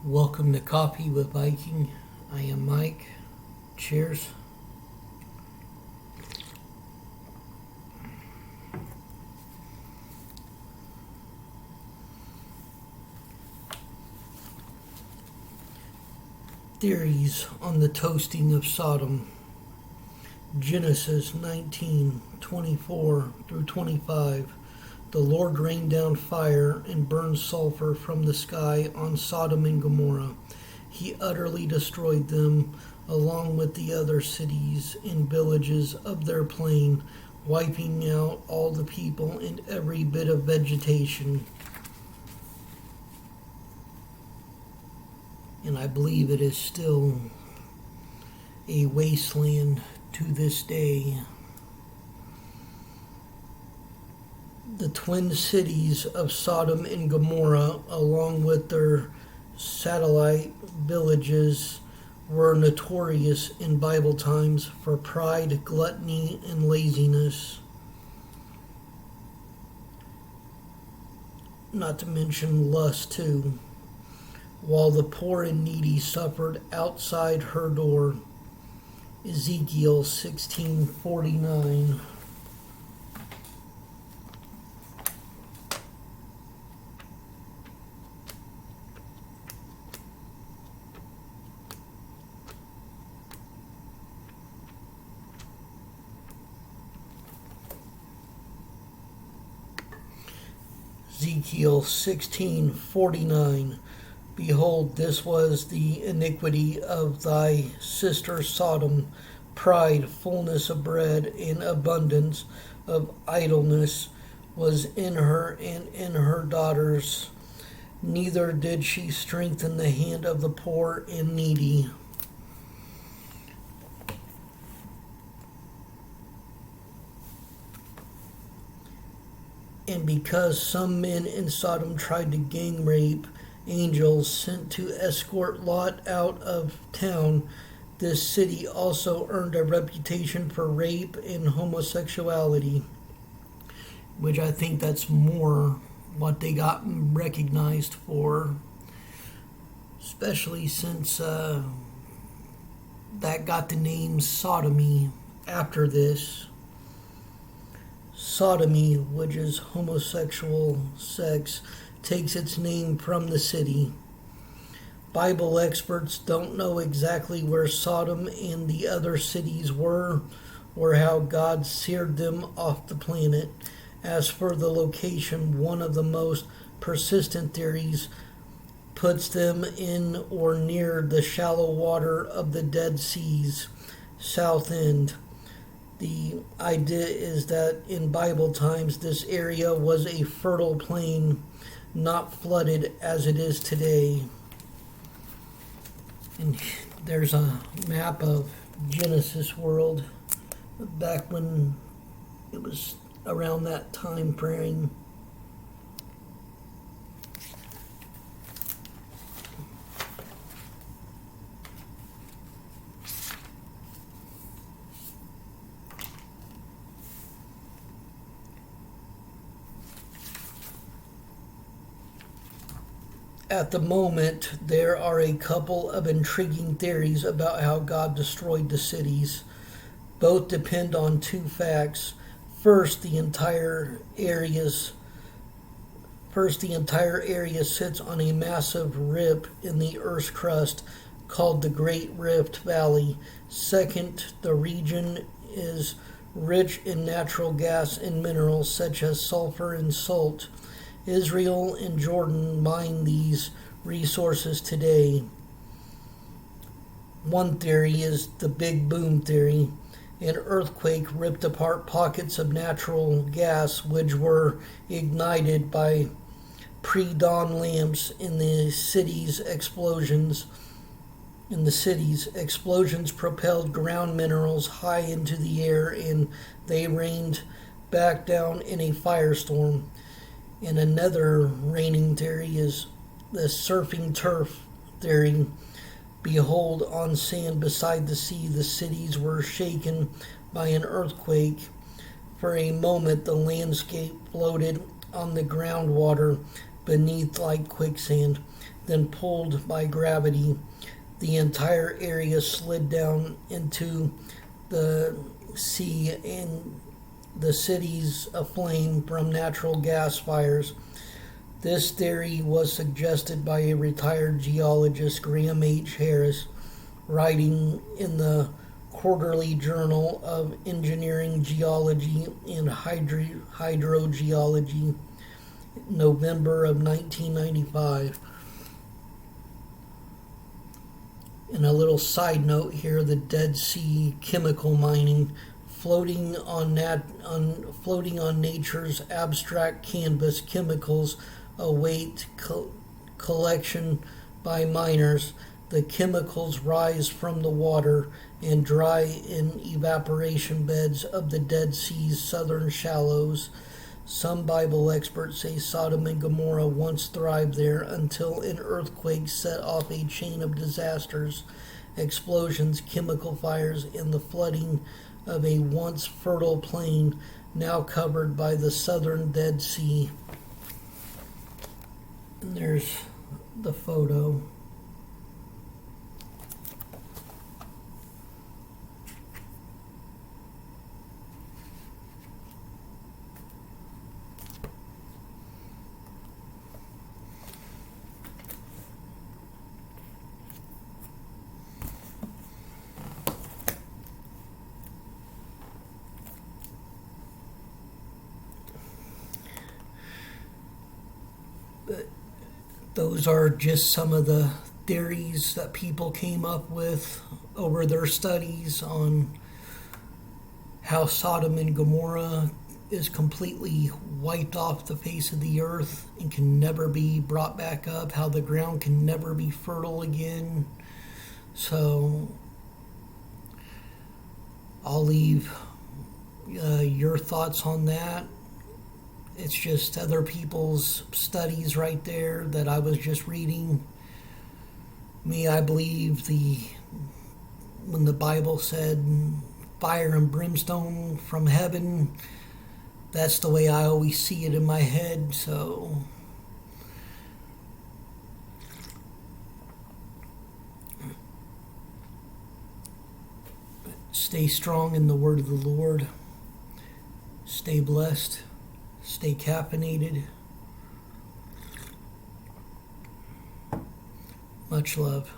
Welcome to Coffee with Viking. I am Mike. Cheers. Theories on the toasting of Sodom. Genesis 19:24 through 25. The Lord rained down fire and burned sulfur from the sky on Sodom and Gomorrah. He utterly destroyed them, along with the other cities and villages of their plain, wiping out all the people and every bit of vegetation. And I believe it is still a wasteland to this day. The twin cities of Sodom and Gomorrah, along with their satellite villages, were notorious in Bible times for pride, gluttony, and laziness. Not to mention lust, too. While the poor and needy suffered outside her door. Ezekiel 16:49. Ezekiel 16:49. Behold, this was the iniquity of thy sister Sodom, pride, fullness of bread, and abundance of idleness was in her and in her daughters. Neither did she strengthen the hand of the poor and needy. And because some men in Sodom tried to gang rape angels sent to escort Lot out of town, this city also earned a reputation for rape and homosexuality, which I think that's more what they got recognized for, especially since that got the name sodomy after this. Sodomy, which is homosexual sex, takes its name from the city. Bible experts don't know exactly where Sodom and the other cities were or how God seared them off the planet. As for the location, one of the most persistent theories puts them in or near the shallow water of the Dead Sea's south end. The idea is that in Bible times, this area was a fertile plain, not flooded as it is today. And there's a map of Genesis world back when it was around that time frame. At the moment, there are a couple of intriguing theories about how God destroyed the cities. Both depend on two facts. First, the entire area sits on a massive rip in the Earth's crust called the Great Rift Valley. Second, the region is rich in natural gas and minerals such as sulfur and salt. Israel and Jordan mine these resources today. One theory is the Big Boom theory. An earthquake ripped apart pockets of natural gas which were ignited by pre-dawn lamps in the city's explosions. Explosions propelled ground minerals high into the air and they rained back down in a firestorm. And another reigning theory is the surfing turf theory. Behold, on sand beside the sea, the cities were shaken by an earthquake. For a moment, the landscape floated on the groundwater. beneath like quicksand. Then, pulled by gravity, the entire area slid down into the sea, and the cities aflame from natural gas fires. This theory was suggested by a retired geologist, Graham H. Harris, writing in the Quarterly Journal of Engineering, Geology, and Hydrogeology, November of 1995. And a little side note here: the Dead Sea chemical mining, floating on nature's abstract canvas, chemicals await collection by miners. The chemicals rise from the water and dry in evaporation beds of the Dead Sea's southern shallows. Some Bible experts say Sodom and Gomorrah once thrived there until an earthquake set off a chain of disasters, explosions, chemical fires, and the flooding of a once fertile plain now covered by the southern Dead Sea. And there's the photo. Those are just some of the theories that people came up with over their studies on how Sodom and Gomorrah is completely wiped off the face of the earth and can never be brought back up, how the ground can never be fertile again. So I'll leave your thoughts on that. It's just other people's studies right there that I was just reading. Me, I believe when the Bible said fire and brimstone from heaven, that's the way I always see it in my head. So stay strong in the word of the Lord. Stay blessed. Stay caffeinated. Much love.